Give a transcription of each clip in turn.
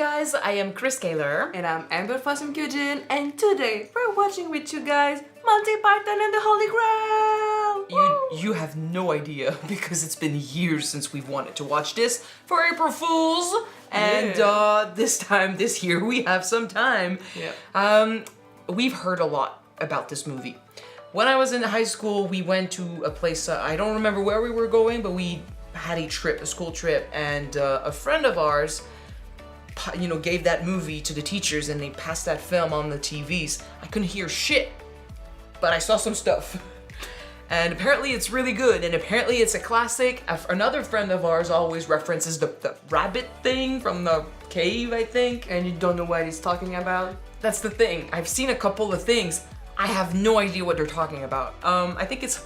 guys, I am Chris Kaler. And I'm Amber from Kyuujin, and today we're watching with you guys Monty Python and the Holy Grail! You have no idea because it's been years since we've wanted to watch this for April Fools. And this year we have some time. Yeah. We've heard a lot about this movie. When I was in high school, we went to a place, I don't remember where we were going, but we had a trip, a school trip, and a friend of ours, gave that movie to the teachers and they passed that film on the TVs. I couldn't hear shit, but I saw some stuff. And apparently it's really good, and apparently it's a classic. Another friend of ours always references the rabbit thing from the cave, I think. And you don't know what he's talking about? That's the thing. I've seen a couple of things. I have no idea what they're talking about. I think it's,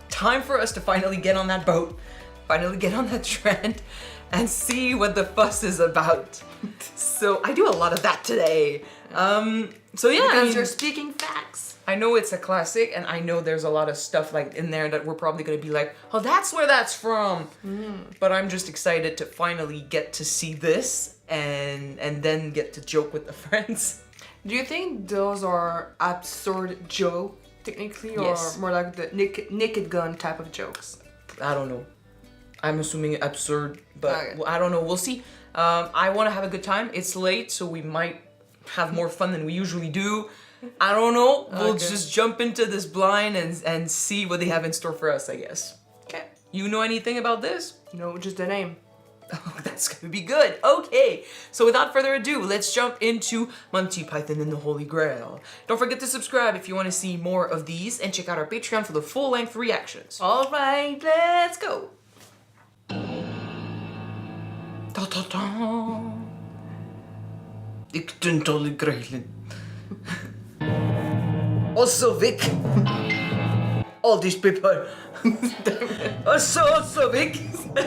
time for us to finally get on that boat, finally get on that trend, and see what the fuss is about. So I do a lot of that today. Because you're speaking facts. I know it's a classic, and I know there's a lot of stuff like in there that we're probably gonna be like, oh, that's where that's from. But I'm just excited to finally get to see this and then get to joke with the friends. Do you think those are absurd jokes, technically, Yes. or more like the naked gun type of jokes? I don't know. I'm assuming absurd, but Okay. I don't know. We'll see. I want to have a good time. It's late, so we might have more fun than we usually do. I don't know. We'll just jump into this blind and see what they have in store for us, I guess. Okay. You know anything about this? No, just the name. Oh, that's gonna be good. Okay, so without further ado, let's jump into Monty Python and the Holy Grail. Don't forget to subscribe if you want to see more of these, and check out our Patreon for the full-length reactions. All right, let's go. Da, da, da. Ik den Holy Grail. Also, Vic. All these people. Also, Vic.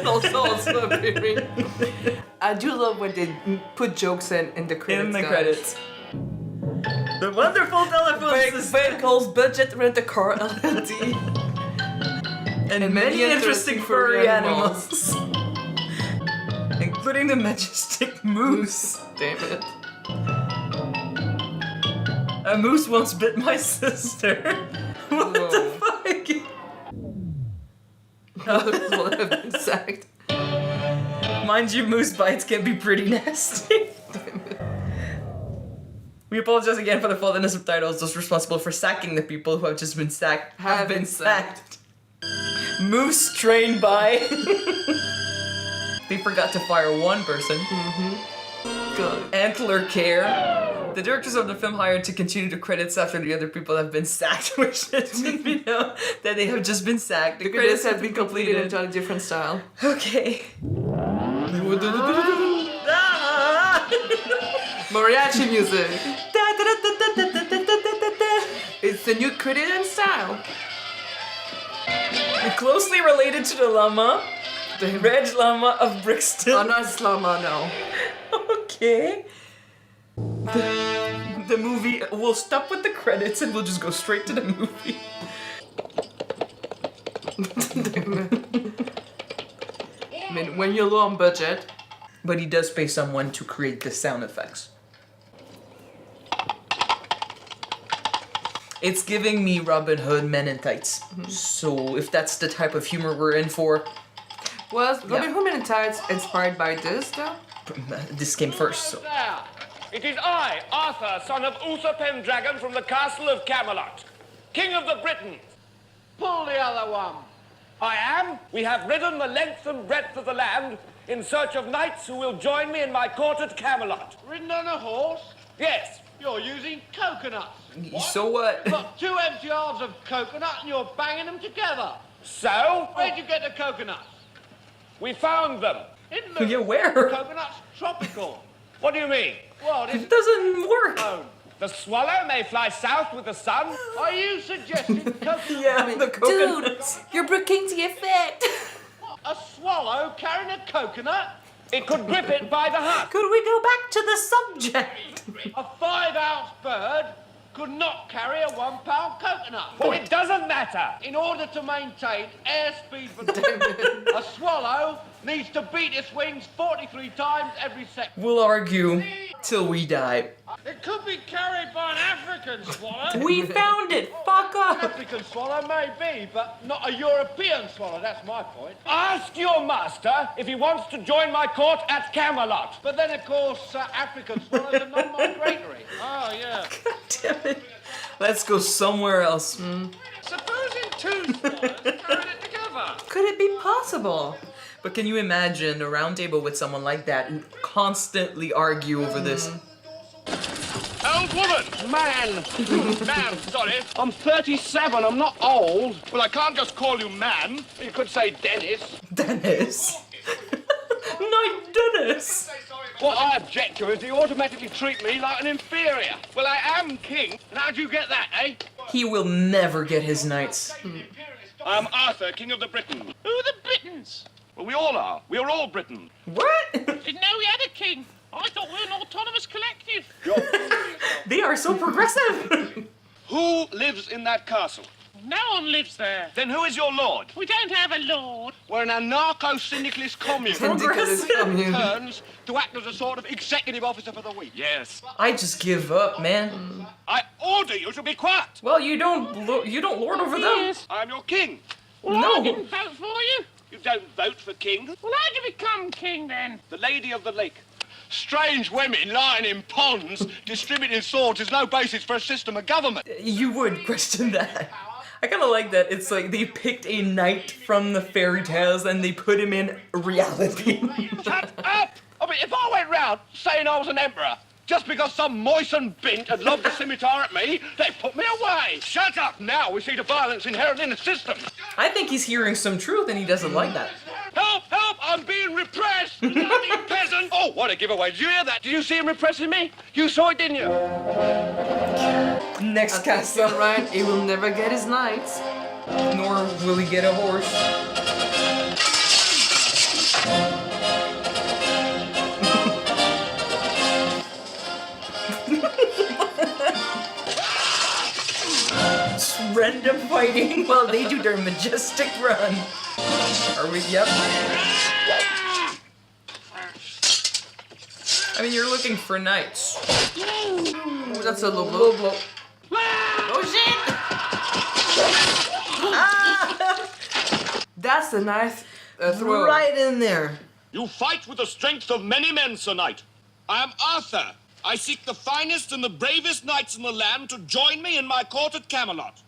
also appearing. I do love when they put jokes in the credits. In the guys. credits. The wonderful telephone system. Vehicles, budget, rent-a-car, LLD. And many interesting furry animals. Including the majestic moose. Damn it. A moose once bit my sister. What the fuck? Will have been sacked. Mind you, moose bites can be pretty nasty. We apologize again for the fault in the subtitles. Those responsible for sacking the people who have just been sacked have been sacked. Moose trained by. They forgot to fire one person. Good. Antler care. The directors of the film hired to continue the credits after the other people have been sacked, which didn't we know that they have just been sacked. The credits have been completed into a different style. Okay. Mariachi music. It's the new credit and style. Closely related to the llama, the red llama of Brixton. Oh, not Slama, no. Okay. The movie, we'll stop with the credits and we'll just go straight to the movie. I mean, when you're low on budget. But he does pay someone to create the sound effects. It's giving me Robin Hood Men in Tights. So if that's the type of humor we're in for. Was Robin Hood Men in Tights inspired by this, though? This came first, so. It is I, Arthur, son of Uther Pendragon from the castle of Camelot, king of the Britons. Pull the other one. I am. We have ridden the length and breadth of the land in search of knights who will join me in my court at Camelot. Ridden on a horse? Yes. You're using coconuts. So what? You've got 2 empty halves of coconut and you're banging them together. So? Where'd you get the coconuts? We found them. In the Yeah, where? coconut's tropical. What do you mean? Well, It doesn't work. Oh, The swallow may fly south with the sun. are you suggesting coconut? Yeah, the coconuts. Dude, you're breaking the effect. A swallow carrying a coconut? It could grip it by the heart. Could we go back to the subject? A 5-ounce bird could not carry a 1 pound coconut. Well, it doesn't matter. In order to maintain airspeed for a swallow needs to beat its wings 43 times every second. We'll argue till we die. It could be carried by an African swallow. We found it! Fuck off! African swallow may be, but not a European swallow, that's my point. Ask your master if he wants to join my court at Camelot. But then, of course, African swallows are non-migratory. Oh, yeah. God damn it. Let's go somewhere else. Supposing 2 swallows carried it together. Could it be possible? But can you imagine a round table with someone like that who constantly argue over this? Old woman! Man! Man, sorry. I'm 37, I'm not old. Well, I can't just call you man. You could say Dennis. Dennis? No, Dennis! What I object to is they automatically treat me like an inferior. Well, I am king. And how'd you get that, eh? He will never get his knights. I'm Arthur, king of the Britons. Who are the Britons? Well, we all are. We are all Britain. What? Didn't know we had a king. I thought we were an autonomous collective. They are so progressive! Who lives in that castle? No one lives there. Then who is your lord? We don't have a lord. We're an anarcho-syndicalist commune. Ridiculous commune. Turns to act as a sort of executive officer for the week. Yes. I just give up, man. I order you to be quiet. Well, you don't lord over them. Yes. I'm your king. Well, No. I didn't vote for you. You don't vote for king. Well, how'd you become king then? The lady of the lake. Strange women lying in ponds distributing swords is no basis for a system of government. You would question that. I kind of like that. It's like they picked a knight from the fairy tales and they put him in reality. Shut up! I mean, if I went round saying I was an emperor just because some moistened bint had lobbed a scimitar at me, they'd put me away. Shut up now. We see the violence inherent in the system. I think he's hearing some truth and he doesn't like that. Help! Help! I'm being repressed! Bloody peasant! Oh, what a giveaway. Did you hear that? Did you see him repressing me? You saw it, didn't you? Next castle. Right, he will never get his knights. Nor will he get a horse. Just random fighting while they do their majestic run. Are we? Yep. I mean, you're looking for knights. Ooh, that's a low Blow, blow. blow. Oh shit! That's the knife throw. Right in there. You fight with the strength of many men, Sir Knight. I am Arthur. I seek the finest and the bravest knights in the land to join me in my court at Camelot.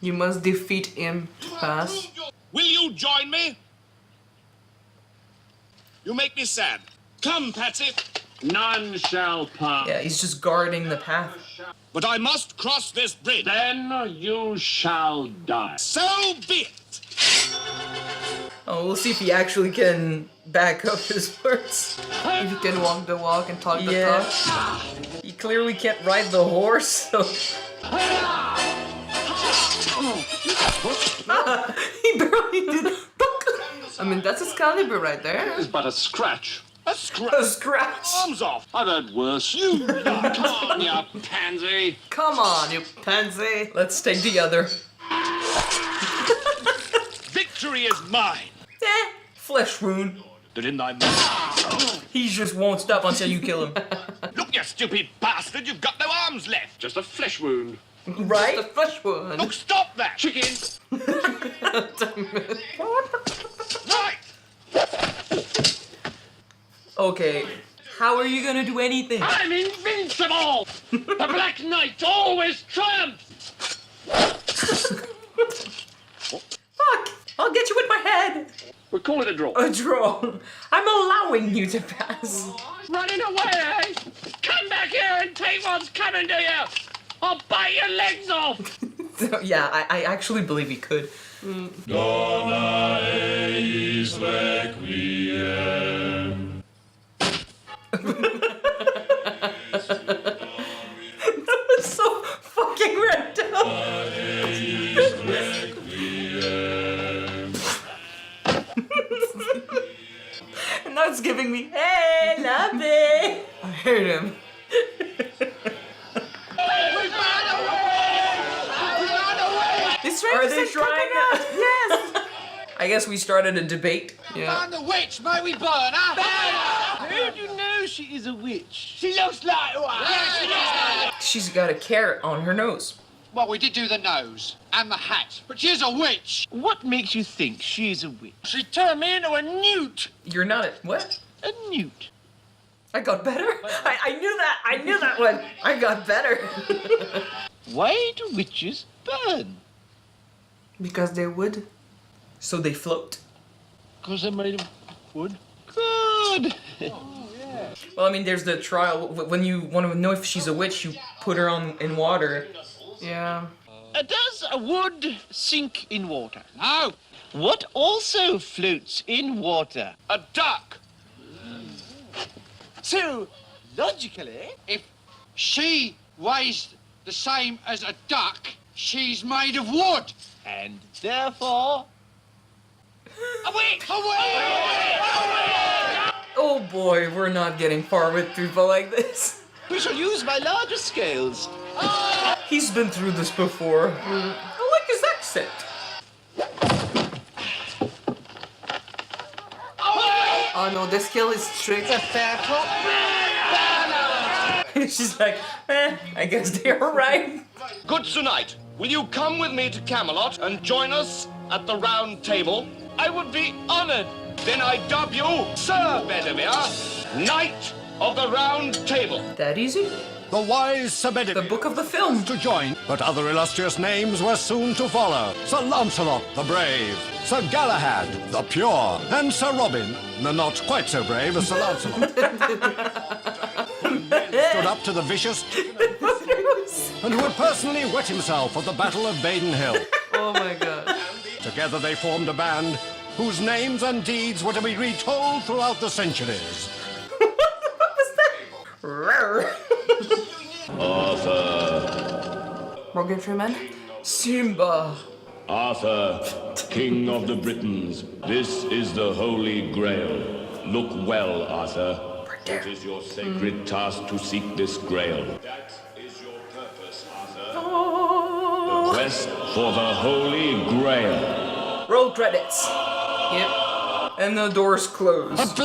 You must defeat him to pass. Will you join me? You make me sad. Come, Patsy. None shall pass. Yeah, he's just guarding the path. But I must cross this bridge. Then you shall die. So be it. Oh, we'll see if he actually can back up his words. If you can walk the walk and talk the Yeah. talk. He clearly can't ride the horse, so... He barely did... I mean, that's Excalibur right there. It's but a scratch. A A scratch. scratch. Arms off. I've had worse. You come on, you pansy. Come on, you pansy. Let's take the other. Victory is mine. Flesh wound. That in thy mouth. He just won't stop until you kill him. Look, you stupid bastard, you've got no arms left. Just a flesh wound. The Right? flesh one. Look, stop that. Chicken. Right. Okay. How are you gonna do anything? I'm invincible. The Black Knight always triumphs. Fuck! I'll get you with my head! We'll call it a draw. A draw. I'm allowing you to pass. Running away, eh? Come back here and take what's coming to you. I'll bite your legs off. So, yeah, I actually believe he could. That was so fucking random. And now it's giving me, hey, love it. I heard him. Are they say trying coconut. it? Yes. I guess we started a debate. Yeah. the witch, may we burn her? How do you know she is a witch? She looks like one. Yeah, she looks like She's got a carrot on her nose. Well, we did do the nose and the hat, but she's a witch. What makes you think she's a witch? She turned me into a newt. You're not a what? A newt. I got better? I knew that. I knew that one. I got better. Why do witches burn? Because they would. So they float. Because they're made of wood. Good. Well, I mean, there's the trial. When you want to know if she's a witch, you put her in water. Yeah. Does a wood sink in water? No, What also floats in water? a duck. So, logically, If she weighs the same as a duck, she's made of wood. and therefore, A witch! Oh boy, we're not getting far with people like this. we shall use my larger scales. He's been through this before. I like his accent. Oh no, the skill is trick. She's like, I guess they're right. Good Sir Knight, will you come with me to Camelot and join us at the round table? I would be honored. Then I dub you Sir Bedivere, Knight of the Round Table. That easy? The wise Sir The Bedivere book of the film. to join, but other illustrious names were soon to follow. Sir Lancelot the brave, Sir Galahad the pure, and Sir Robin, the not quite so brave as Sir Lancelot, stood up to the vicious and who had personally wet himself at the Battle of Baden Hill. Oh my god. Together they formed a band whose names and deeds were to be retold throughout the centuries. Morgan Freeman. Simba. Arthur, King of the Britons, this is the Holy Grail. Look well, Arthur. It is your sacred task to seek this Grail. That is your purpose, Arthur. The quest for the Holy Grail. Roll credits. Yep. And the doors close. A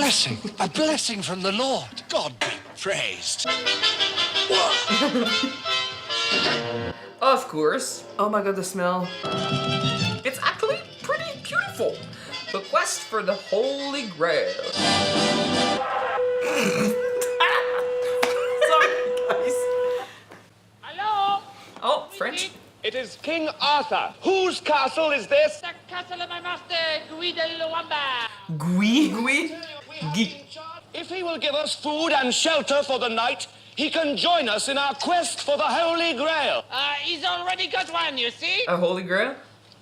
blessing from the Lord. God be praised. Of course. Oh my god, the smell. It's actually pretty beautiful. The quest for the Holy Grail. Sorry, guys. Hello? Oh, French. It is King Arthur. Whose castle is this? The castle of my master, Guidelwamba. Gui. If he will give us food and shelter for the night, he can join us in our quest for the Holy Grail. He's already got one, you see? A Holy Grail?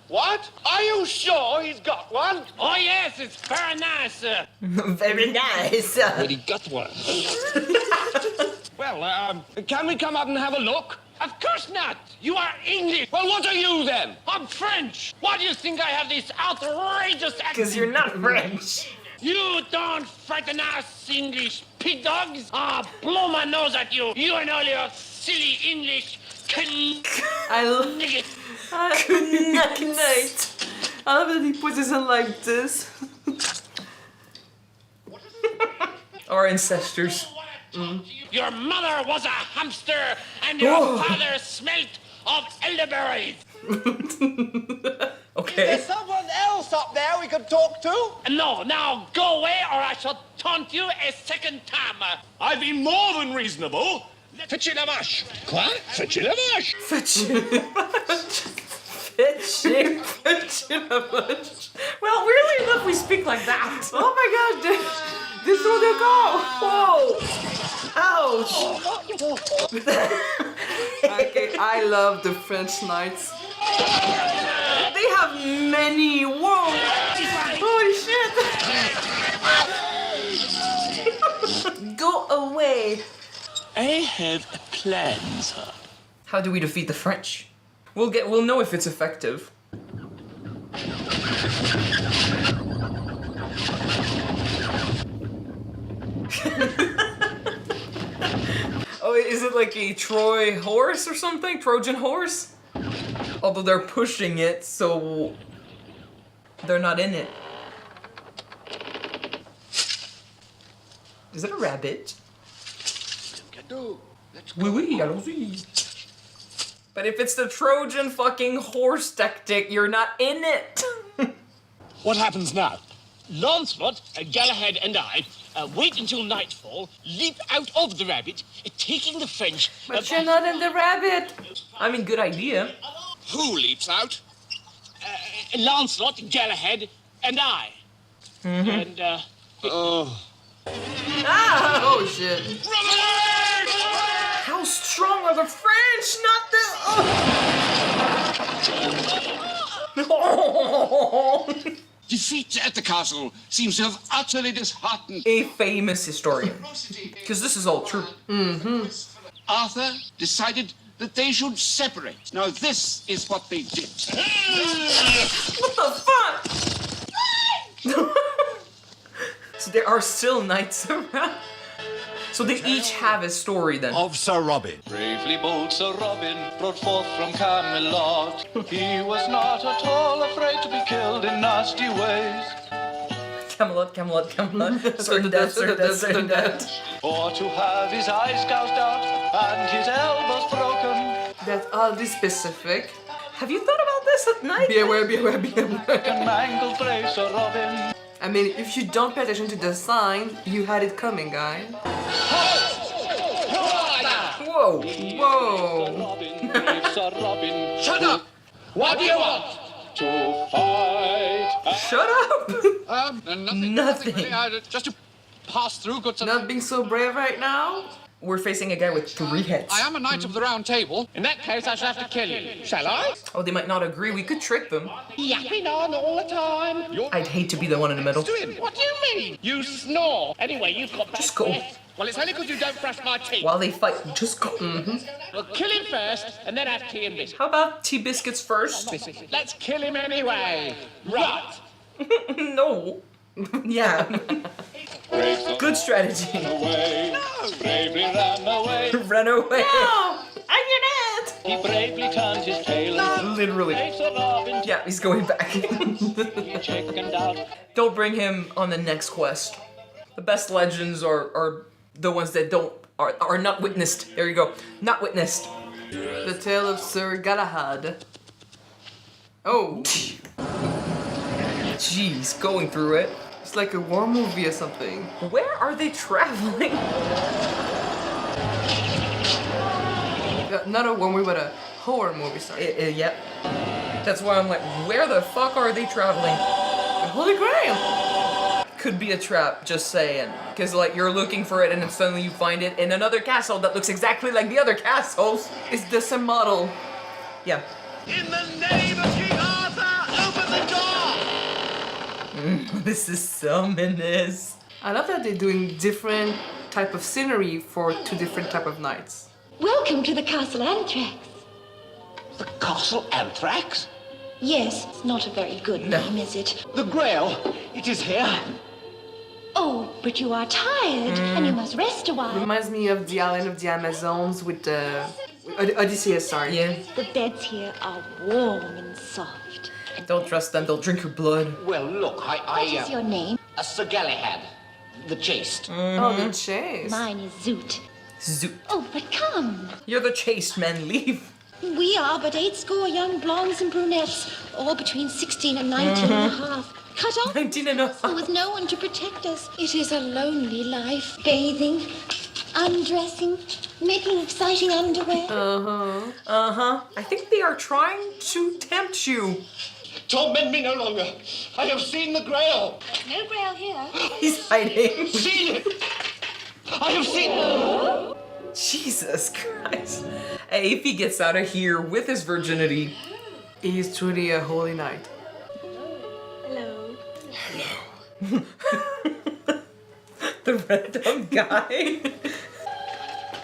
What? Are you sure he's got one? Oh, yes, it's very nice. Very nice. He got one. Well, can we come up and have a look? Of course not. You are English. Well, what are you then? I'm French. Why do you think I have this outrageous accent? Because you're not French. You don't frighten us, English pig dogs. Blow my nose at you. You and all your silly English I love niggit. Night. I love that he puts his hand like this. Our ancestors. Your mother was a hamster, and your father smelt of elderberries. Okay. Someone else up there we could talk to? No, now go away, or I shall taunt you a second time. I've been more than reasonable. Fetchez la vache. Quoi? Fetchez la vache. Well, weirdly enough, we speak like that. Oh my god, this is the go. Whoa! Ouch! Okay, I love the French knights. They have many. Whoa! Holy shit! Go away. I have a plan, sir. How do we defeat the French? We'll know if it's effective. Oh, is it like a Troy horse or something? Trojan horse? Although they're pushing it, so they're not in it. Is it a rabbit? Oui, oui, allons-y. But if it's the Trojan fucking horse tactic, you're not in it. What happens now? Lancelot, Galahad, and I wait until nightfall, leap out of the rabbit, taking the French. But you're not in the rabbit. I mean, good idea. Who leaps out? Lancelot, Galahad, and I. And, Oh shit. Run away! How strong are the French? Not the. Defeat at the castle seems to have utterly disheartened A famous historian. Because this is all true. Arthur decided that they should separate. Now this is what they did. What the fuck? So there are still knights around. So they each have a story then. Of Sir Robin. Bravely bold Sir Robin brought forth from Camelot. He was not at all afraid to be killed in nasty ways, Camelot, Camelot, Camelot. Certain death, certain death, certain death. or to have his eyes gouged out and his elbows broken. That's oddly specific. Have you thought about this at night? Be aware, be aware, be aware. And mangled brave Sir Robin. I mean, if you don't pay attention to the sign, you had it coming, guys. Whoa. Whoa. Brave Sir Robin. Shut up! What do you want? To fight. Shut up. Nothing. Nothing. Really, just to pass through, good sir. Not being so brave right now? We're facing a guy with 3 heads. I am a knight of the Round Table. In that case, I shall have to kill you. Shall I? Oh, they might not agree. We could trick them. Yapping on all the time. I'd hate to be the one in the middle. What do you mean? You snore. Anyway, you've got Just go. Well, it's only because you don't brush my teeth. While they fight, just go. We'll kill him first, and then have tea and biscuits. How about tea biscuits first? Let's kill him anyway. Right. No. Yeah. Good strategy. Bravely ran away. Run away. No! I did it! He bravely turned his tail. Literally. Brave Sir Robin. Yeah, he's going back. He chickened out. Don't bring him on the next quest. The best legends are the ones that are not witnessed. There you go. Not witnessed. The tale of Sir Galahad. Oh. Jeez, going through it. It's like a war movie or something. Where are they traveling? Not a war movie, but a horror movie, sorry. Yep. That's why I'm like, where the fuck are they traveling? The Holy Grail! Could be a trap, just saying. Because, like, you're looking for it and then suddenly you find it in another castle that looks exactly like the other castles. It's the same model. Yeah. In the name of King Arthur, open the door! This is so ominous. I love that they're doing different type of scenery for 2 different type of nights. Welcome to the Castle Anthrax. The Castle Anthrax? Yes, it's not a very good name, is it? The Grail, it is here. Oh, but you are tired, and you must rest a while. Reminds me of the Island of the Amazons with the Odysseus, sorry. Yeah. The beds here are warm and soft. Don't trust them, they'll drink your blood. Well, look, What is your name? Sir Galahad, the chaste. Oh, the chase. Mine is Zoot. Zoot. Oh, but come. You're the chaste man, leave. We are but 80 young blondes and brunettes, all between 16 and 19 and a half. Cut off 19 and a half. with no one to protect us. It is a lonely life. Bathing, undressing, making exciting underwear. I think they are trying to tempt you. Torment me no longer. I have seen the Grail. No Grail here. He's hiding. Seen it. I have seen it. Jesus Christ. Hey, if he gets out of here with his virginity. He is truly a holy knight. Hello. The random guy.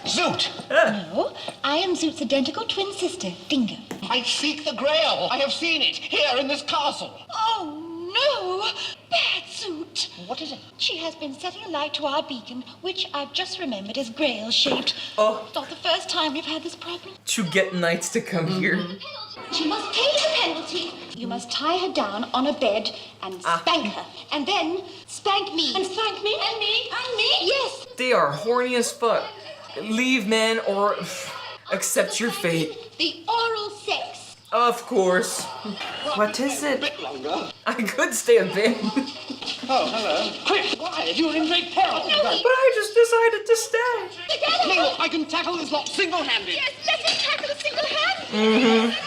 Zoot. No, I am Zoot's identical twin sister, Dingo. I seek the Grail. I have seen it here in this castle. Oh, no! Bad suit! What is it? She has been setting alight to our beacon, which I've just remembered is Grail-shaped. Oh. It's not the first time we've had this problem. To get knights to come here. She must pay the penalty. You must tie her down on a bed and spank her. And then spank me. And spank me. And me. And me. Yes. They are horny as fuck. Leave, man, or accept your fate. The oral sex. Of course. What is it? Bit longer. I could stay a bit. Oh, hello. Quick, why? You're in great peril. But I just decided to stay. No, I can tackle this lot single-handed. Yes, let us tackle it single-handedly.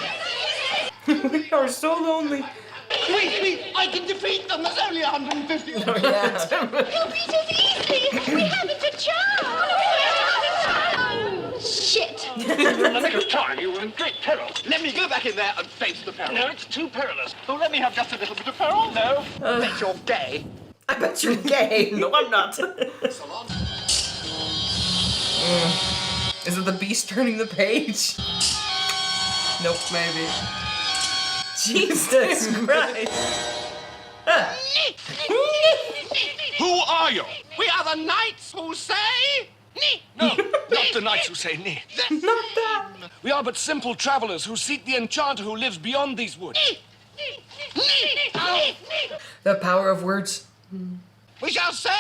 We are so lonely. Wait, I can defeat them. There's only 150. Oh, yeah. You'll beat us easily. We haven't a chance. Shit. The next time you were in great peril. Let me go back in there and face the peril. No, it's too perilous. Oh, let me have just a little bit of peril. No. Bet you're gay. I bet you're gay. No, I'm not. Is it the beast turning the page? Nope, maybe. Jesus Christ. Who are you? We are the knights who say... No, not the knights who say nay. Not that. We are but simple travelers who seek the Enchanter who lives beyond these woods. The power of words. We shall say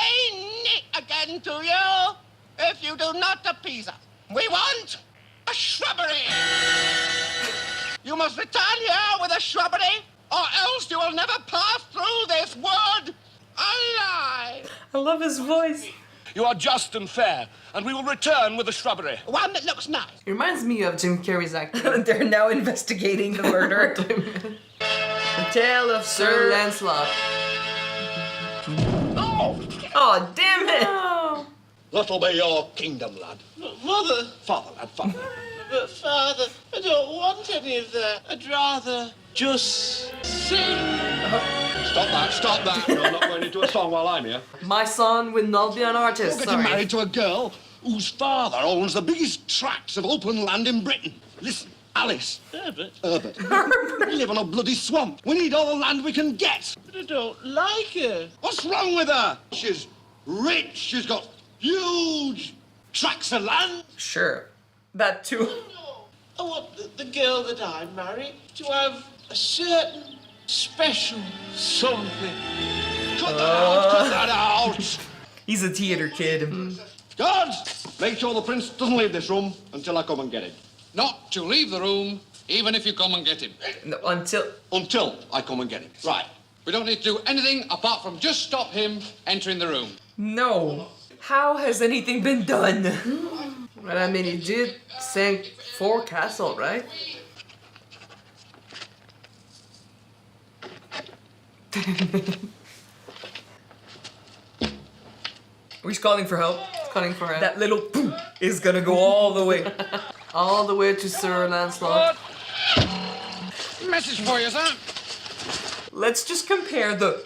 again to you if you do not appease us. We want a shrubbery. You must return here with a shrubbery, or else you will never pass through this wood alive. I love his voice. You are just and fair, and we will return with the shrubbery. One that looks nice. It reminds me of Jim Carrey's acting. They're now investigating the murder. The tale of Sir Lancelot. Oh, damn it! Oh. That'll be your kingdom, lad. Mother, Father, lad, father. but Father, I don't want any of that. I'd rather just sing. Stop that. No, I'm not going into a song while I'm here. My son will not be an artist. You're getting Sorry. married to a girl whose father owns the biggest tracts of open land in Britain. Listen, Alice. Herbert, Herbert. We live on a bloody swamp. We need all the land we can get. but I don't like her. What's wrong with her? She's rich. She's got huge tracts of land. Sure. That too. I want the girl that I marry to have a certain special something. Cut that out. He's a theater kid. Guards, make sure the prince doesn't leave this room until I come and get him. Not to leave the room, even if you come and get him. No, until I come and get him. Right. We don't need to do anything apart from just stop him entering the room. No. How has anything been done? But I mean, he did sink 4 castles, right? He's calling for help. Calling for help. That little poof is gonna go all the way. All the way to Sir Lancelot. Message for you, sir. Let's just compare the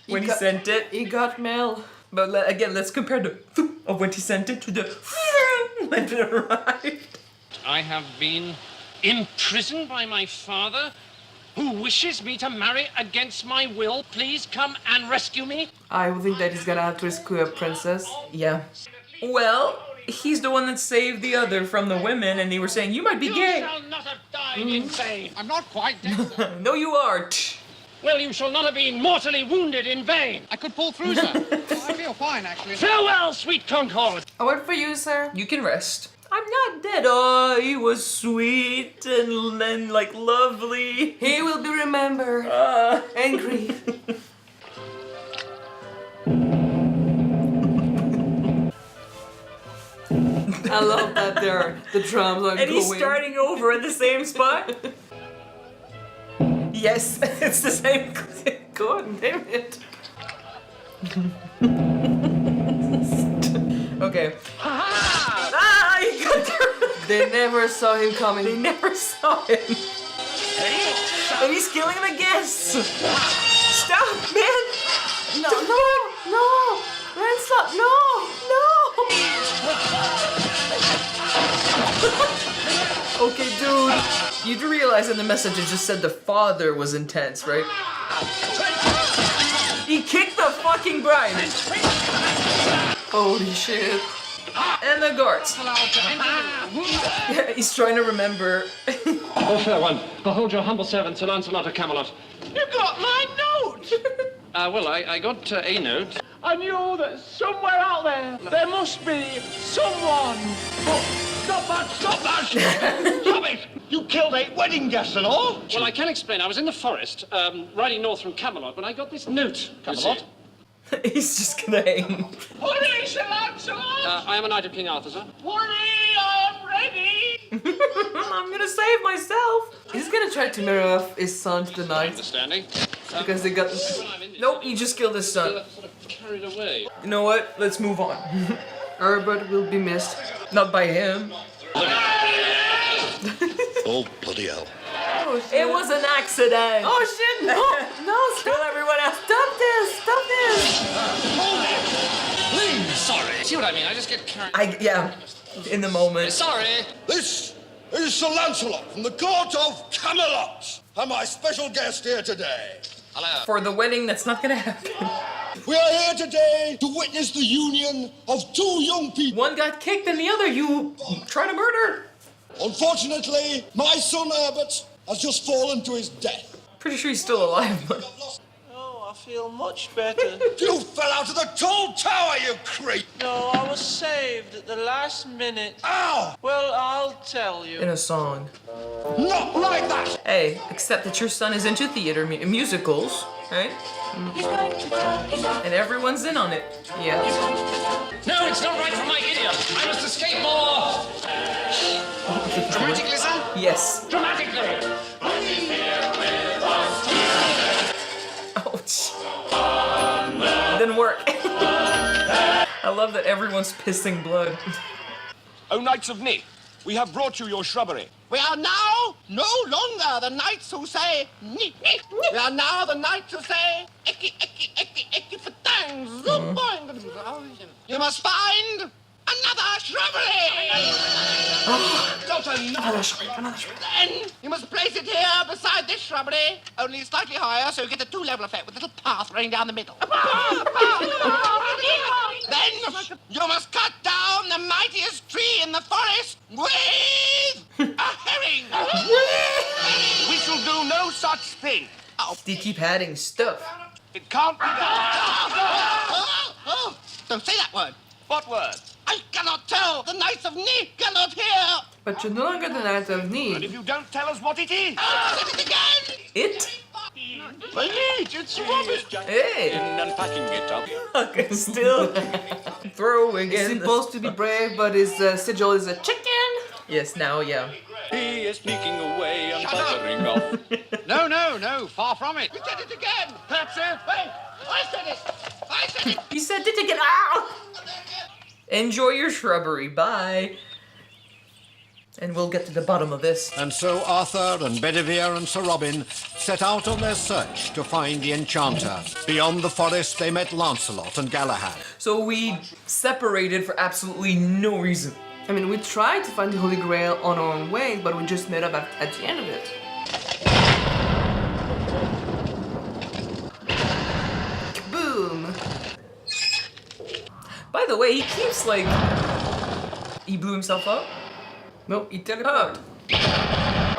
when he sent it. He got mail. But again, let's compare the of when he sent it to the when it arrived. I have been imprisoned by my father, who wishes me to marry against my will. Please come and rescue me. I would think that he's gonna have to rescue a princess. Yeah. Well, he's the one that saved the other from the women, and they were saying, you might be You gay. shall not have died in vain. I'm not quite dead. No, you aren't. Well, you shall not have been mortally wounded in vain. I could pull through, sir. I feel fine, actually. Farewell, sweet Concord. I wait for you, sir. You can rest. I'm not dead. Oh, he was sweet and like lovely. He will be remembered. Angry. I love that the drums are And going. he's starting over in the same spot. Yes, it's the same. God damn it. Okay. Ah, he got there. They never saw him coming. They never saw him. And he's killing them again. Stop, man. No, Lancelot, no. Okay, dude. You do realize in the message it just said the father was intense, right? kick the fucking bride. Holy shit. And the guards. Yeah, he's trying to remember. Oh, fair one. Behold your humble servant, Sir Lancelot of Camelot. You got my note! Well, I got a note. I knew that somewhere out there must be someone. Oh, stop that! Stop that! Stop it! You killed 8 wedding guests and all! Well, I can explain. I was in the forest, riding north from Camelot, when I got this note. Camelot? He's just gonna hang. Hurry, Sir Lancelot! I am a knight of King Arthur, sir. Hurry, I am ready! I'm gonna save myself. He's gonna try to marry off his son to the knight Understanding. because they got. Nope, he just killed his son. Sort of carried away. You know what? Let's move on. Herbert will be missed. Not by him. Oh, bloody hell. Oh shit. It was an accident. Oh shit! No! No! Kill Stop! everyone else. Stop this! Stop this! Please, sorry. See what I mean? I just get carried. Yeah. In the moment. Sorry. This is Sir Lancelot from the court of Camelot, and my special guest here today. Hello. For the wedding, that's not gonna happen. We are here today to witness the union of 2 young people. One got kicked and the other you try to murder. Unfortunately, my son Herbert has just fallen to his death. Pretty sure he's still alive, but... Oh, I feel much better. You fell out of the tall tower, you creep! No, I was saved at the last minute. Ow! Well, I'll tell you. In a song. Not like that! Hey, except that your son is into theater musicals, right? And everyone's in on it. Yeah. No, it's not right for my idiom. I must escape more. Dramatically, sir? Yes. Dramatically. Ouch. Didn't work. I love that everyone's pissing blood. O Knights of Ni, we have brought you your shrubbery. We are now no longer the knights who say ni, ni. We are now the knights who say eki, eki, eki, eki, fatang, zoom, boing. You must find another shrubbery! Not another Then you must place it here beside this shrubbery, only slightly higher so you get a 2-level effect with a little path running down the middle. Then you must cut down the mightiest tree in the forest with a herring. We shall do no such thing. They keep adding stuff. It can't be done. Don't say that word. What word? I cannot tell. The Knights of Ni cannot hear. But you're no longer the Knight of And Ni. if you don't tell us what it is... Say it again. It? It's rubbish. Hey. Unpacking it up. Okay, still throwing He's in. supposed to be brave, but his sigil is a chicken. Yes, now, yeah. He is sneaking away and buzzering off. No, far from it. You said it again. That's it. Wait, I said it. I said it. You said it again. Ow! Enjoy your shrubbery. Bye. And we'll get to the bottom of this. And so Arthur and Bedivere and Sir Robin set out on their search to find the Enchanter. Beyond the forest, they met Lancelot and Galahad. So we separated for absolutely no reason. I mean, we tried to find the Holy Grail on our own way, but we just met up at the end of it. Boom! By the way, he keeps like... He blew himself up? Nope, he teleported.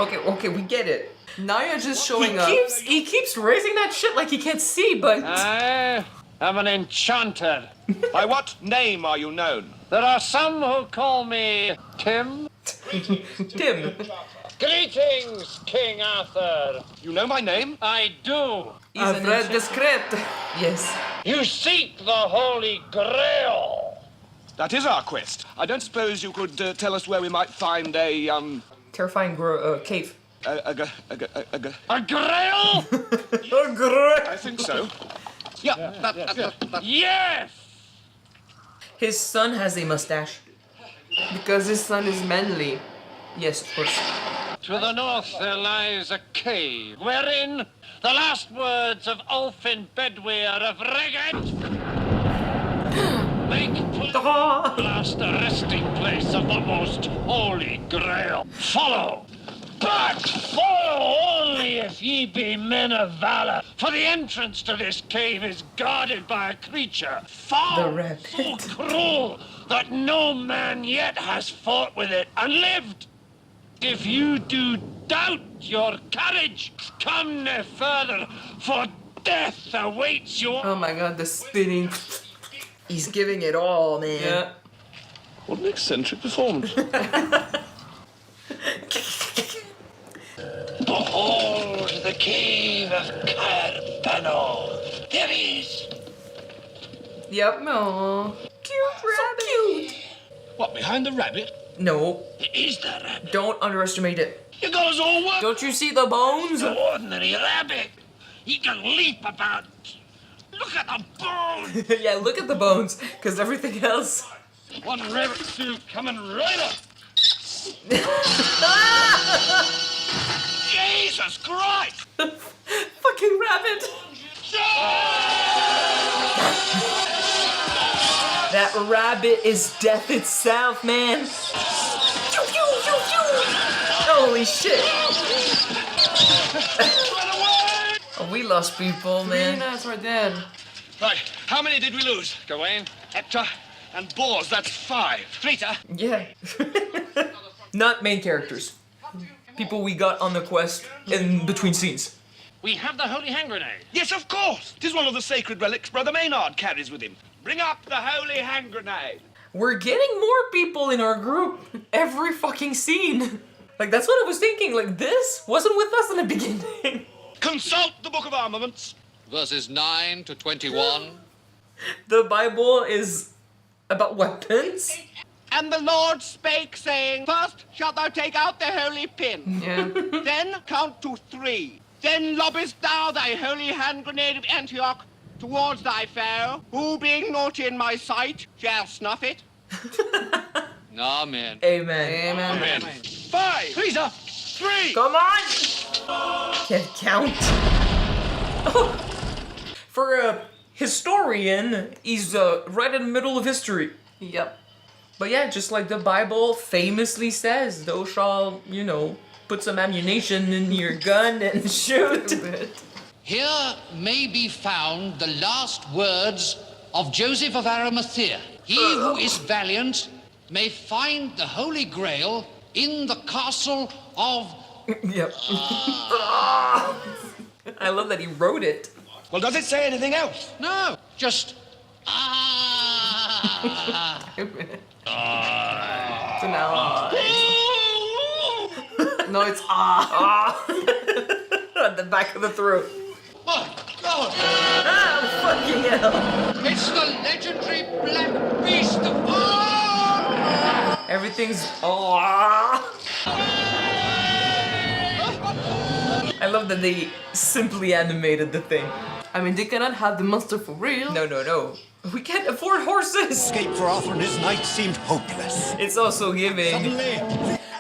Okay, we get it. Now you're just showing up. He keeps raising that shit like he can't see, but... I am an enchanter. By what name are you known? There are some who call me Tim. Tim. Greetings, King Arthur. You know my name? I do. I've read the script. Yes. You seek the Holy Grail. That is our quest. I don't suppose you could tell us where we might find a, Terrifying cave. A Grail? A Grail! I think so. Yeah. Yes! His son has a mustache. Because his son is manly. Yes, of course. To the north there lies a cave, wherein the last words of Ulfin Bedwyr of Regent make the last resting place of the most holy Grail. Follow! But follow only if if ye be men of valor, for the entrance to this cave is guarded by a creature foul, so cruel, that no man yet has fought with it and lived. If you do doubt your courage, come no further, for death awaits you. Oh my god, the spinning. He's giving it all, man. Yeah. What an eccentric performance. Behold the cave of Carbano. There he is. Yep. Aww. Cute rabbit. So cute. What, behind the rabbit? No. It is the rabbit. Don't underestimate it. You guys all work. Don't you see the bones? The ordinary rabbit. He can leap about. Look at the bones. Yeah, look at the bones, because everything else. One rabbit suit coming right up. Jesus Christ! Fucking rabbit. That rabbit is death itself, man. Holy shit. Oh, we lost people, man. That's right dead. Right, how many did we lose? Gawain, Hector, and Bors, that's 5. Rita? Yeah. Not main characters. People we got on the quest in between scenes. We have the holy hand grenade. Yes, of course. 'Tis one of the sacred relics Brother Maynard carries with him. Bring up the holy hand grenade. We're getting more people in our group every fucking scene. Like, that's what I was thinking. Like, this wasn't with us in the beginning. Consult the Book of Armaments. Verses 9 to 21. The Bible is about weapons. And the Lord spake, saying, First shalt thou take out the holy pin. Yeah. Then count to 3. Then lobbest thou thy holy hand grenade of Antioch towards thy foe, who being naught in my sight shall snuff it. Amen. Amen. Amen. 5. Rita, 3. Come on! Can't count. For a historian, he's right in the middle of history. Yep. But yeah, just like the Bible famously says, thou shalt, put some ammunition in your gun and shoot. Here may be found the last words of Joseph of Arimathea. He who is valiant may find the Holy Grail in the castle of... Yep. I love that he wrote it. Well, does it say anything else? No, just... No, it's ah. At the back of the throat. My God! Ah, fucking hell. It's the legendary black beast of... Everything's... I love that they simply animated the thing. I mean, they cannot have the monster for real. No. We can't afford horses. Escape for Arthur and his knights seemed hopeless. It's also giving. Suddenly,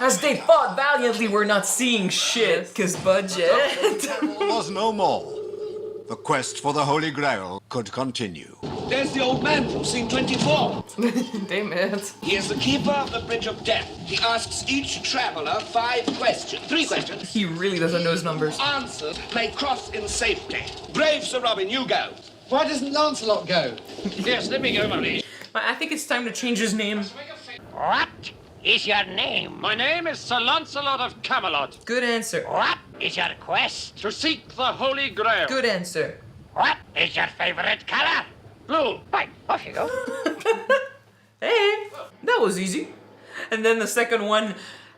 As they fought valiantly, we're not seeing shit, cause budget. was no more. The quest for the Holy Grail could continue. There's the old man from scene 24. Damn it. He is the keeper of the Bridge of Death. He asks each traveler 5 questions. 3 questions. He really doesn't know his numbers. Answers may cross in safety. Brave Sir Robin, you go. Why doesn't Lancelot go? Yes, let me go, Monty. I think it's time to change his name. What is your name? My name is Sir Lancelot of Camelot. Good answer. What is your quest? To seek the Holy Grail. Good answer. What is your favorite color? Blue. Fine, off you go. Hey, that was easy. And then the second one,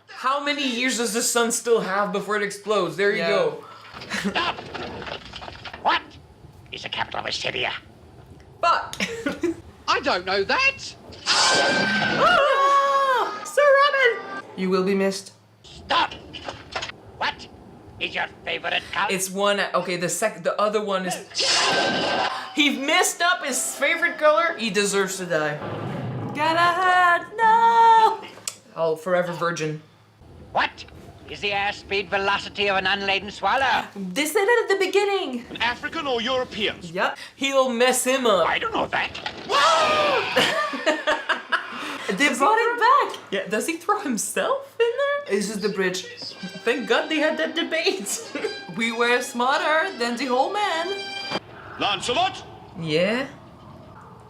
how many years does the sun still have before it explodes? There you go. Stop. What is the capital of Assyria? Fuck. I don't know that. Ah, Sir Robin. You will be missed. Stop. What is your favorite color? It's one. Okay, the other one is. He messed up his favorite color. He deserves to die. Galahad, no! I'll forever virgin. What is the airspeed velocity of an unladen swallow? They said it at the beginning. An African or European? Yep. He'll mess him up. I don't know that. They brought it back. Yeah, does he throw himself in there? This is the bridge. Thank God they had that debate. We were smarter than the whole man. Lancelot? Yeah?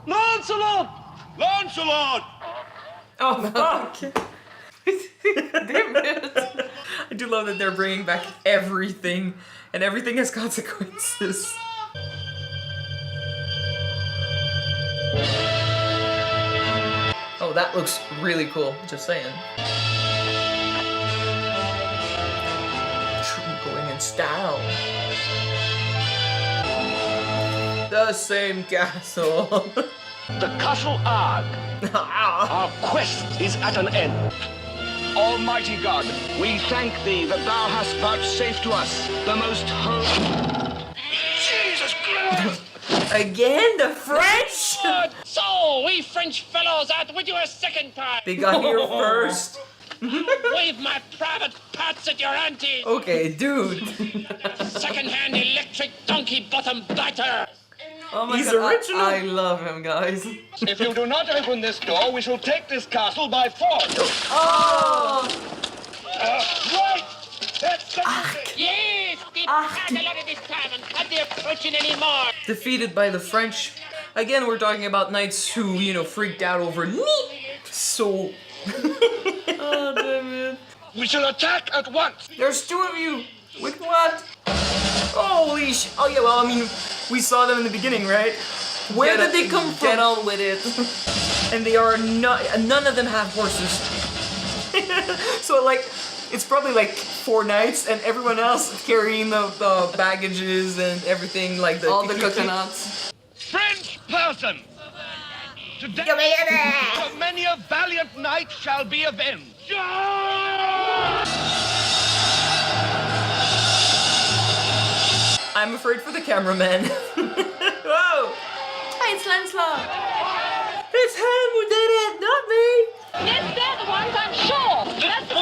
Lancelot! Lancelot! Oh, fuck. Damn it. I do love that they're bringing back everything, and everything has consequences. Oh, that looks really cool, just saying. Going in style. The same castle. The castle Arg. Our quest is at an end. Almighty God, we thank thee that thou hast vouchsafed to us the most holy... Jesus Christ! Again, the French? So, we French fellows out with you a second time. They got here first. Wave my private parts at your aunties. Okay, dude. Second-hand electric donkey bottom biter. Oh my He's God, original. I love him, guys. If you do not open this door, we shall take this castle by force. Oh! Right! That's the Yes, keep back a lot of this time and cut the approaching anymore. Defeated by the French. Again, we're talking about knights who, you know, freaked out over so... Oh, damn it. We shall attack at once. There's two of you. With what? Holy sh... Oh, yeah, well, I mean, we saw them in the beginning, right? Where did they come from? Get on with it. And they are not... None of them have horses. So, like, it's probably, like, 4 knights, and everyone else carrying the baggages and everything, like the... All the coconuts. French person! Today, so many a valiant knight shall be avenged. I'm afraid for the cameraman. Whoa! Hey, it's Lancelot. It's him who did it, not me! Yes, they're the ones, I'm sure. That's the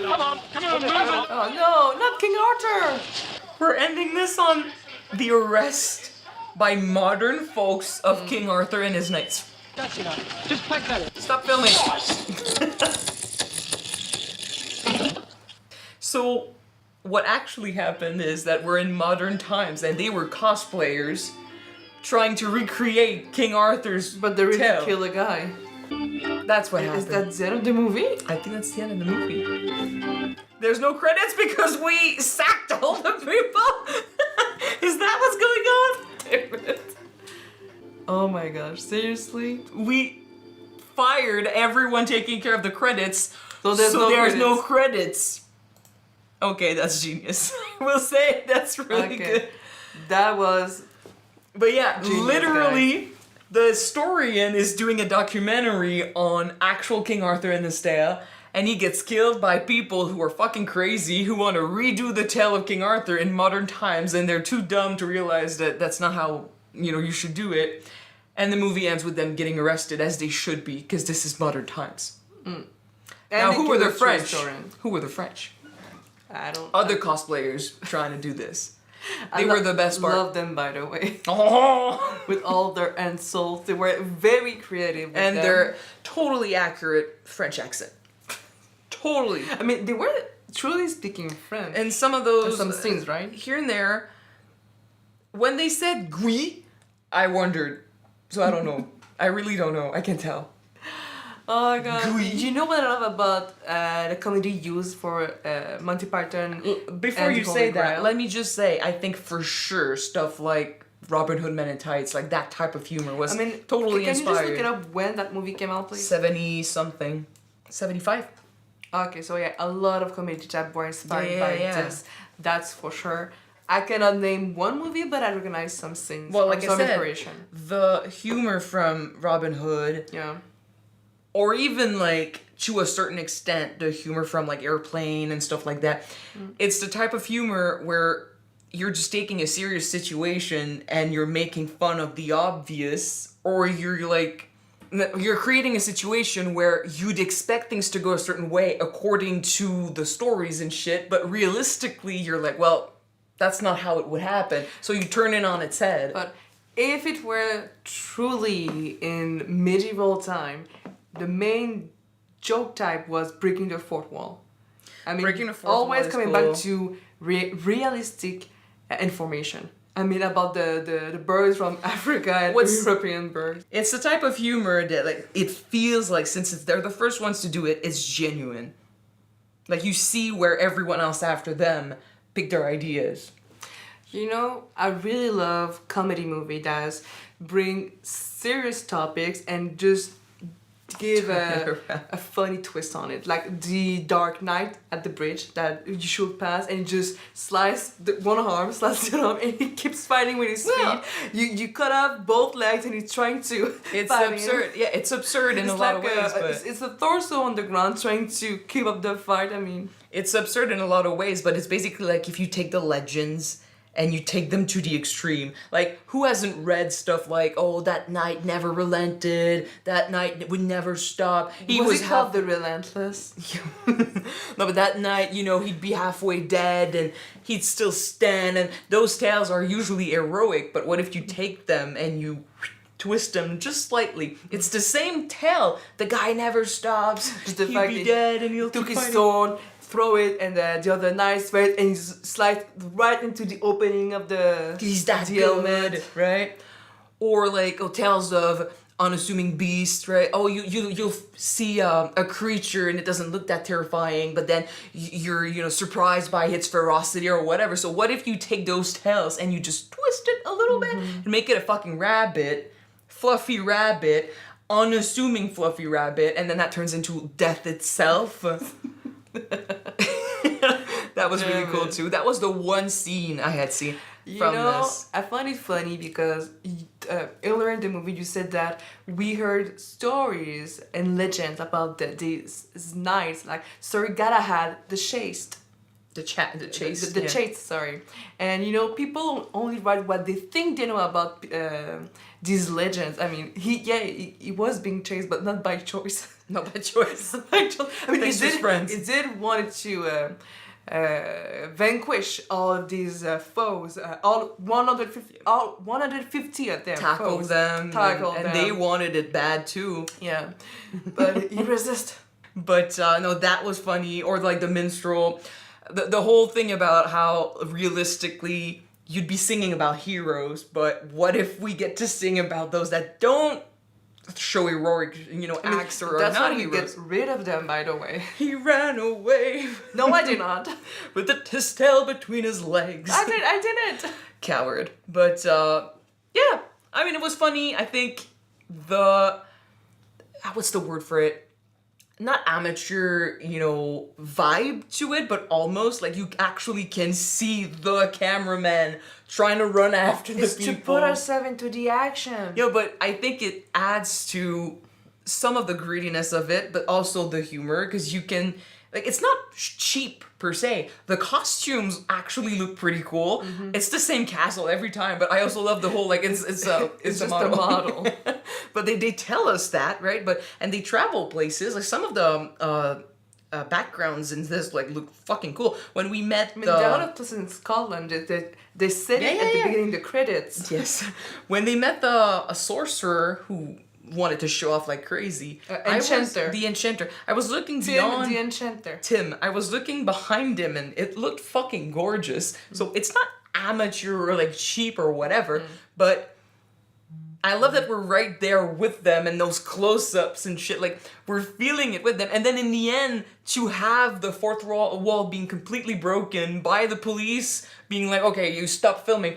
Come on, move it. Oh no, not King Arthur. We're ending this on the arrest by modern folks of King Arthur and his knights. That's enough. Just pack that in. Stop filming. So, what actually happened is that we're in modern times, and they were cosplayers trying to recreate King Arthur's But they really tale. kill a guy. That's what happened. Is that the end of the movie? I think that's the end of the movie. There's no credits because we sacked all the people. Is that what's going on? Damn it. Oh my gosh, seriously? We fired everyone taking care of the credits, So there's no credits. Okay, that's genius. We'll say that's really good. That was... But yeah, Genius, literally, the historian is doing a documentary on actual King Arthur and his tale, and he gets killed by people who are fucking crazy, who want to redo the tale of King Arthur in modern times, and they're too dumb to realize that that's not how, you know, you should do it. And the movie ends with them getting arrested, as they should be, because this is modern times. Now, who were the French? Who were the French? I don't... Other cosplayers trying to do this. They were the best part. I love them, by the way. Oh! With all their insults, they were very creative with And them. their totally accurate French accent. Totally. I mean, they were truly speaking French. And some of those... some scenes, right? Here and there. When they said "gui," I wondered. So I don't know. I really don't know. I can't tell. Oh my god. Gui. You know what I love about the comedy used for Monty Python? Before and you the say Holy that, Grail? let me just say, I think for sure stuff like Robin Hood Men in Tights, like that type of humor was totally can inspired. you just look it up when that movie came out, please? 70-something. 75. Okay, so yeah, a lot of comedy that were inspired by Yeah. this. That's for sure. I cannot name one movie, but I recognize some scenes. Well, or like I some said, inspiration. the humor from Robin Hood, or even like to a certain extent, the humor from like Airplane and stuff like that. It's the type of humor where you're just taking a serious situation and you're making fun of the obvious, or you're creating a situation where you'd expect things to go a certain way according to the stories and shit, but realistically you're like, well, that's not how it would happen. So you turn it on its head. But if it were truly in medieval time, the main joke type was breaking the fourth wall. I mean, Breaking the fourth always wall is coming cool. back to realistic information. I mean, about the birds from Africa and European birds. It's the type of humor that, like, it feels like, since they're the first ones to do it, it's genuine. Like, you see where everyone else after them picked their ideas. You know, I really love comedy movie that bring serious topics and just give a funny twist on it. Like the Dark Knight at the bridge that you should pass and you just slice one arm, slice the other arm, and he keeps fighting with his feet. You cut off both legs and he's trying to It's fight absurd. him. Yeah, it's absurd in a lot of ways, but... It's a torso on the ground trying to keep up the fight, I mean... It's absurd in a lot of ways, but it's basically like if you take the legends and you take them to the extreme. Like, who hasn't read stuff like, oh, that knight never relented, that knight would never stop. He was called the Relentless. No, but that knight, you know, he'd be halfway dead and he'd still stand, and those tales are usually heroic, but what if you take them and you twist them just slightly? It's the same tale. The guy never stops. Just the He'd fact be that dead and he'll took keep his fighting. sword, throw it, and the other knight's face, and he slides right into the opening of the He's that the good, helmet, right? Or like tales of unassuming beasts, right? Oh, you'll see a creature and it doesn't look that terrifying, but then you're surprised by its ferocity or whatever. So what if you take those tales and you just twist it a little bit and make it a fucking rabbit, fluffy rabbit, unassuming fluffy rabbit, and then that turns into death itself. That was really cool too. That was the one scene I had seen from this. I find it funny because earlier in the movie you said that we heard stories and legends about these knights, like Sir Galahad the Chaste. The chase. The chase, sorry. And you know, people only write what they think they know about these legends. I mean, he was being chased, but not by choice. Not by choice. By choice. I mean, Thanks, he did wanted to vanquish all of these foes, all 150 of them. Tackle foes. them. And they wanted it bad too. Yeah, but he resisted. But no, that was funny. Or like the minstrel. The whole thing about how realistically you'd be singing about heroes, but what if we get to sing about those that don't show heroic, acts or that's not how you heroes? get rid of them, by the way. He ran away. No, I did not. With his tail between his legs. I didn't. Coward. But yeah, I mean, it was funny. I think what's the word for it? Not amateur, vibe to it, but almost like you actually can see the cameraman trying to run after the people. To put ourselves into the action. Yeah, but I think it adds to some of the grittiness of it, but also the humor, because you can, like, it's not cheap per se. The costumes actually look pretty cool. Mm-hmm. It's the same castle every time, but I also love the whole, like, it's just a model. But they tell us that, right? And they travel places. Like, some of the backgrounds in this, like, look fucking cool. When we met there are a lot of places in Scotland that they said it at the beginning of the credits. Yes. When they met a sorcerer who wanted to show off like crazy. Enchanter. The Enchanter. I was looking beyond... the Enchanter. Tim. I was looking behind him and it looked fucking gorgeous. So it's not amateur or like cheap or whatever, but I love that we're right there with them and those close-ups and shit. Like, we're feeling it with them. And then in the end, to have the fourth wall being completely broken by the police being like, okay, you stop filming.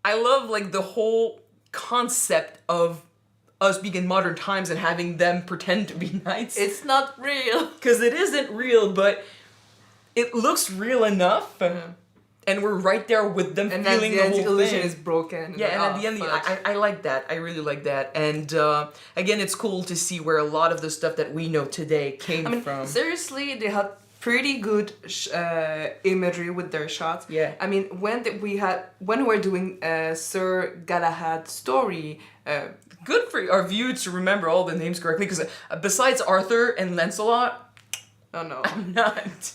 I love, like, the whole concept of us being in modern times and having them pretend to be knights. It's not real. Because it isn't real, but it looks real enough. Mm-hmm. And we're right there with them, and feeling the whole thing. illusion is broken. Yeah, and at the end, I like that. I really like that. And again, it's cool to see where a lot of the stuff that we know today came from. Seriously, they had pretty good imagery with their shots. Yeah. I mean, when we were doing Sir Galahad's story. Good for our view to remember all the names correctly, because besides Arthur and Lancelot, oh no, I'm not.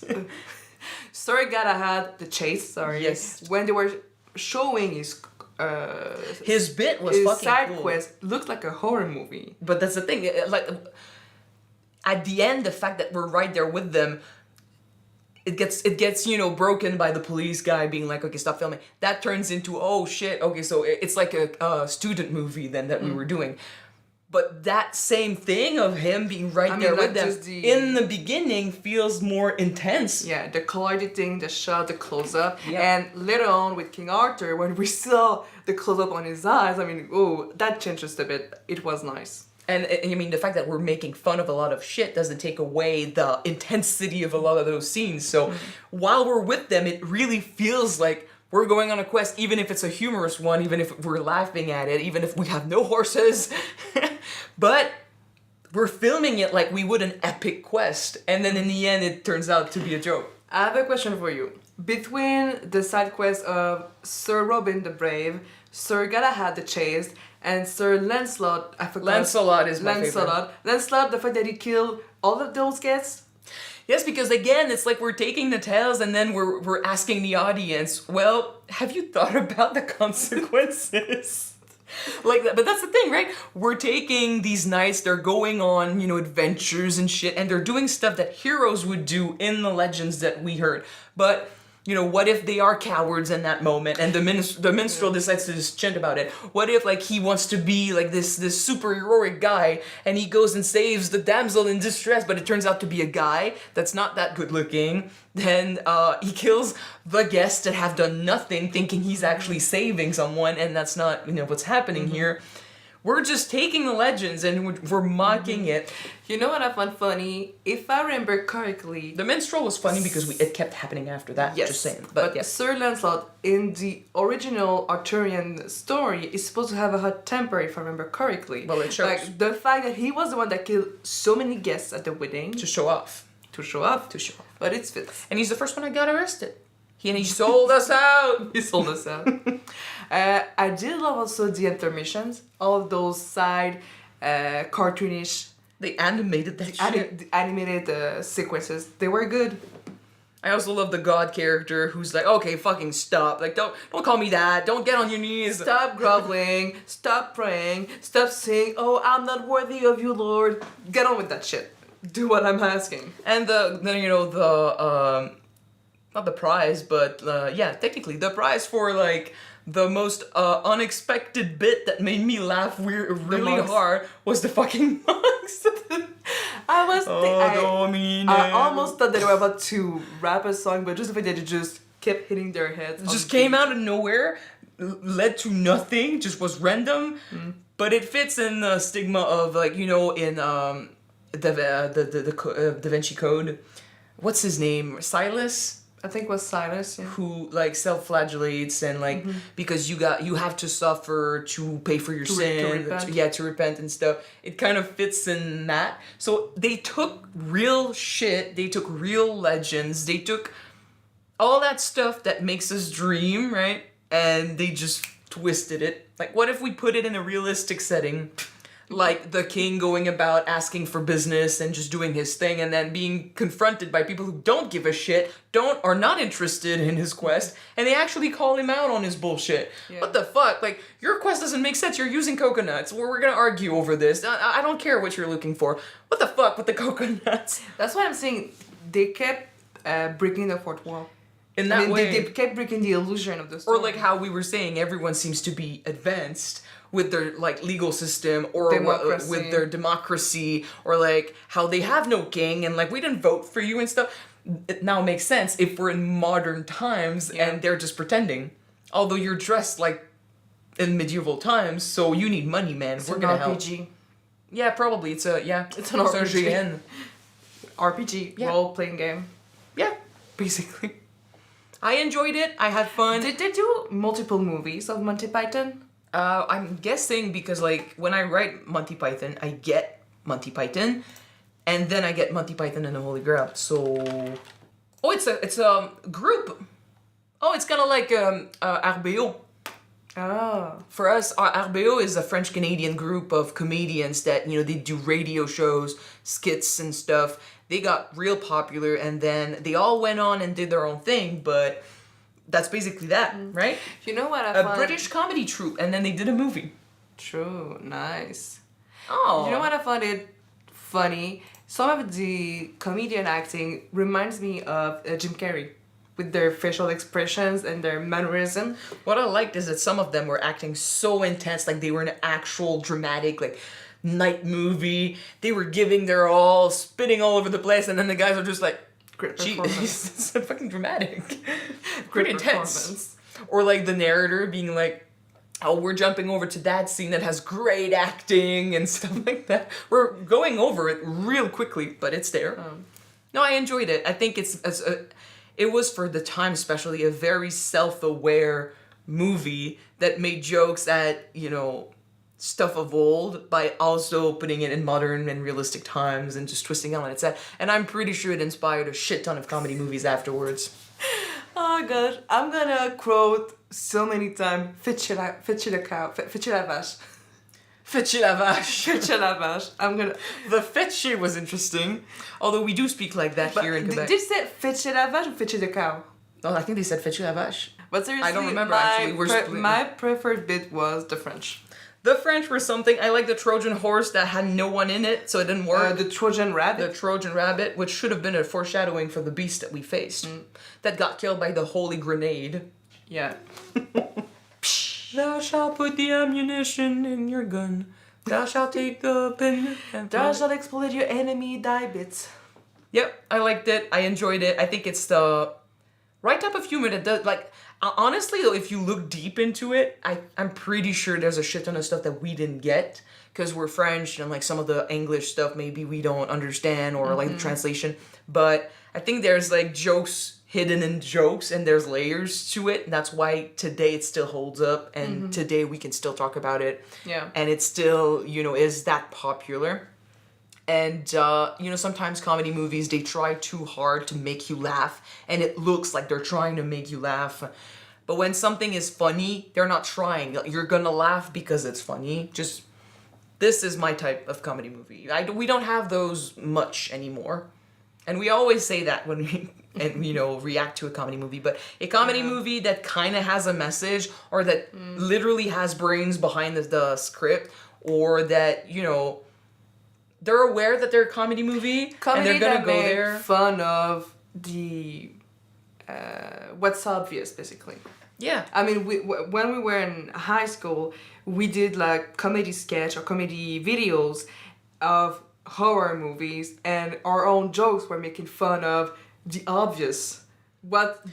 Sir Galahad the Chase. Sorry. Yes. When they were showing his bit was his fucking side cool. quest looked like a horror movie. But that's the thing. Like, at the end, the fact that we're right there with them, it gets broken by the police guy being like, okay, stop filming. That turns into, oh shit, okay, so it's like a student movie then that we were doing. But that same thing of him being there with them in the beginning feels more intense. Yeah, the color editing, the shot, the close-up. And later on with King Arthur, when we saw the close-up on his eyes, I mean, that changed just a bit. It was nice. And I mean, the fact that we're making fun of a lot of shit doesn't take away the intensity of a lot of those scenes. So while we're with them, it really feels like we're going on a quest, even if it's a humorous one, even if we're laughing at it, even if we have no horses. But we're filming it like we would an epic quest. And then in the end, it turns out to be a joke. I have a question for you. Between the side quest of Sir Robin the Brave, Sir Galahad the Chaste, and Sir Lancelot, I forgot. Lancelot is my favorite. Lancelot, the fact that he killed all of those guests. Yes, because again, it's like we're taking the tales and then we're asking the audience, well, have you thought about the consequences? Like that, but that's the thing, right? We're taking these knights, they're going on, adventures and shit, and they're doing stuff that heroes would do in the legends that we heard. But what if they are cowards in that moment and the minstrel decides to just chant about it? What if he wants to be like this super heroic guy and he goes and saves the damsel in distress, but it turns out to be a guy that's not that good looking? Then he kills the guests that have done nothing, thinking he's actually saving someone, and that's not what's happening here. We're just taking the legends and we're mocking it. You know what I found funny? If I remember correctly... The minstrel was funny because it kept happening after that, yes, just saying. But yes. Sir Lancelot, in the original Arthurian story, is supposed to have a hot temper, if I remember correctly. Well, it shows. Like, the fact that he was the one that killed so many guests at the wedding... To show off. But it's fits. And he's the first one that got arrested. He sold us out. He sold us out. I did love also the intermissions. All of those side cartoonish. They animated that shit. The animated sequences. They were good. I also love the god character who's like, okay, fucking stop. Like, don't call me that. Don't get on your knees. Stop groveling. Stop praying. Stop saying, oh, I'm not worthy of you, Lord. Get on with that shit. Do what I'm asking. And not the prize, but technically the prize for the most unexpected bit that made me laugh really hard was the fucking monks. I almost thought they were about to rap a song, but just the fact that it just kept hitting their heads. It just came out of nowhere, led to nothing, just was random, but it fits in the stigma of in the Da Vinci Code. What's his name? Silas? I think it was Silas, yeah. Who self-flagellates and because you have to suffer to pay for your sin, to repent and stuff. It kind of fits in that. So they took real shit, they took real legends, they took all that stuff that makes us dream, right? And they just twisted it. Like, what if we put it in a realistic setting? Like the king going about asking for business and just doing his thing and then being confronted by people who don't give a shit, are not interested in his quest, and they actually call him out on his bullshit. Yeah. What the fuck? Like, your quest doesn't make sense. You're using coconuts. We're gonna argue over this. I don't care what you're looking for. What the fuck with the coconuts? That's why I'm saying they kept breaking the fourth wall. In that way. They kept breaking the illusion of the story. Or like how we were saying, everyone seems to be advanced with their legal system or with their democracy, or how they have no king and we didn't vote for you and stuff. It now makes sense if we're in modern times and they're just pretending. Although you're dressed in medieval times, so you need money, man. We're gonna help. RPG. Yeah, probably. It's an RPG. RPG, role-playing game. Yeah, basically. I enjoyed it. I had fun. Did they do multiple movies of Monty Python? I'm guessing because when I write Monty Python, I get Monty Python, and then I get Monty Python and the Holy Grail. So, it's a group. Oh, it's kind of like RBO. Oh. For us, RBO is a French-Canadian group of comedians that they do radio shows, skits and stuff. They got real popular, and then they all went on and did their own thing, but that's basically that, right? You know what I found? A British comedy troupe, and then they did a movie. True, nice. Oh. You know what I found it funny? some of the comedian acting reminds me of Jim Carrey, with their facial expressions and their mannerism. What I liked is that some of them were acting so intense, like they were in an actual dramatic, like, night movie. They were giving their all, spinning all over the place, and then the guys are just like, great gee, performance. it's so fucking dramatic. Great Pretty intense. performance. Or like the narrator being like, oh, we're jumping over to that scene that has great acting and stuff like that. We're going over it real quickly, but it's there. No, I enjoyed it. I think it was for the time especially a very self-aware movie that made jokes at, you know, stuff of old by also putting it in modern and realistic times and just twisting elements. And I'm pretty sure it inspired a shit ton of comedy movies afterwards. Oh god, I'm gonna quote so many times Fitchy la vache. Fetchy la vache. Fitchy la vache. I'm gonna. The fetchy was interesting, although we do speak like that here in Quebec. Did you say Fitchy la vache or Fitchy the cow? Oh, I think they said fetchy la vache. But seriously, I don't remember actually. My preferred bit was the French. The French were something. I like the Trojan horse that had no one in it, so it didn't work. The Trojan rabbit. The Trojan rabbit, which should have been a foreshadowing for the beast that we faced, that got killed by the holy grenade. Yeah. Thou shalt put the ammunition in your gun. Thou shalt take the pin and Thou shalt explode your enemy die bits. Yep, I liked it. I enjoyed it. I think it's the right type of humor that does, like, honestly though, if you look deep into it, I'm pretty sure there's a shit ton of stuff that we didn't get because we're French and like some of the English stuff maybe we don't understand or like the translation. But I think there's like jokes hidden in jokes and there's layers to it. And that's why today it still holds up and today we can still talk about it. Yeah. And it still, you know, is that popular. And, you know, sometimes comedy movies, they try too hard to make you laugh, and it looks like they're trying to make you laugh. But when something is funny, they're not trying. You're gonna laugh because it's funny. Just, this is my type of comedy movie. We don't have those much anymore. And we always say that when we, and, you know, react to a comedy movie. But a comedy movie that kind of has a message, or that literally has brains behind the script, or that, you know, they're aware that they're a comedy movie, Comedy and they're gonna that go made there. fun of the what's obvious, basically. Yeah. I mean, when we were in high school, we did like comedy sketch or comedy videos of horror movies, and our own jokes were making fun of the obvious. What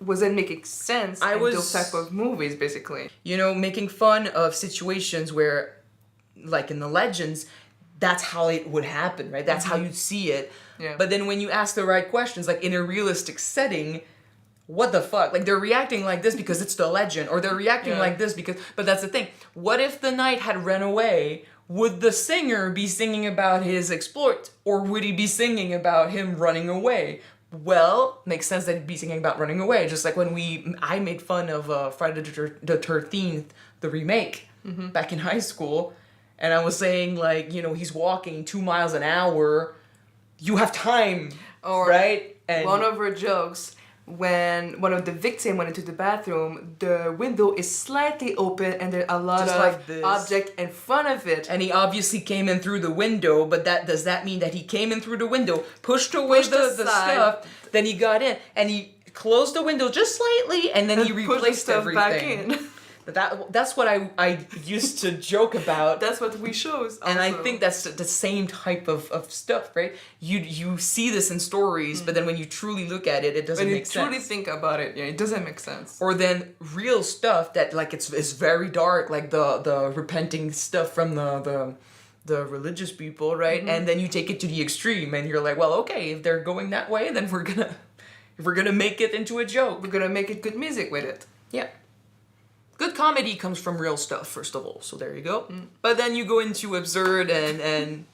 wasn't making sense in those type of movies, basically. You know, making fun of situations where, like in the legends, that's how it would happen, right? That's how you'd see it. Yeah. But then when you ask the right questions, like in a realistic setting, what the fuck? Like they're reacting like this because it's the legend, or they're reacting like this because, but that's the thing. What if the knight had run away? Would the singer be singing about his exploit, or would he be singing about him running away? Well, makes sense that he'd be singing about running away. Just like when I made fun of Friday the 13th, the remake, back in high school. And I was saying, like, you know, he's walking 2 miles an hour. You have time, right? And one of our jokes, when one of the victims went into the bathroom, the window is slightly open and there's a lot of object in front of it. And he obviously came in through the window, but does that mean that he came in through the window, pushed away the stuff, then he got in, and he closed the window just slightly, and then he replaced everything. Back in. That's what I used to joke about. That's what we shows. And I think that's the same type of stuff, right? You see this in stories, but then when you truly look at it, it doesn't make sense. When you truly think about it, yeah, it doesn't make sense. Or then real stuff that like it's very dark, like the repenting stuff from the religious people, right? And then you take it to the extreme, and you're like, well, okay, if they're going that way, then we're gonna make it into a joke. We're gonna make it good music with it. Yeah. Good comedy comes from real stuff, first of all, so there you go. But then you go into absurd, and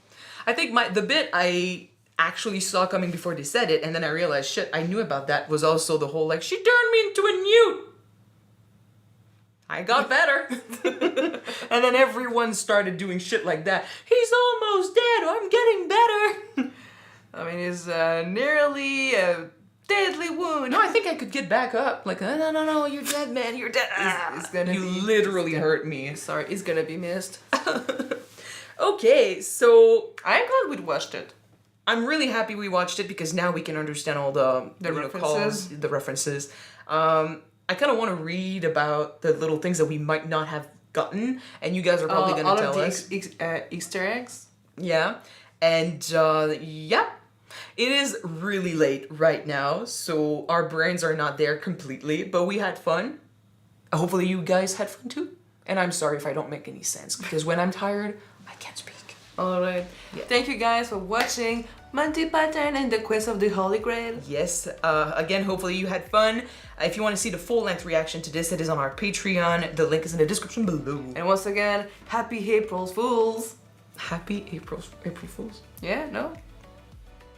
I think the bit I actually saw coming before they said it, and then I realized, shit, I knew about that, was also the whole, like, she turned me into a newt! I got better. And then everyone started doing shit like that. He's almost dead, I'm getting better! I mean, it's nearly a deadly wound. No, I think I could get back up. Like, no, you're dead, man, you're dead. It's gonna you literally hurt me. Sorry, it's gonna be missed. Okay, so I'm glad we watched it. I'm really happy we watched it because now we can understand all the references. The references. I kind of want to read about the little things that we might not have gotten, and you guys are probably going to tell us. Easter eggs. Yeah, and yeah, it is really late right now, so our brains are not there completely, but we had fun. Hopefully you guys had fun too. And I'm sorry if I don't make any sense, because when I'm tired, I can't speak. Alright. Yeah. Thank you guys for watching Monty Python and the Quest of the Holy Grail. Yes. Again, hopefully you had fun. If you want to see the full-length reaction to this, it is on our Patreon. The link is in the description below. And once again, happy April Fools. Happy April Fools? Yeah, no?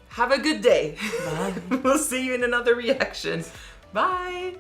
Have a good day. Bye. We'll see you in another reaction. Bye.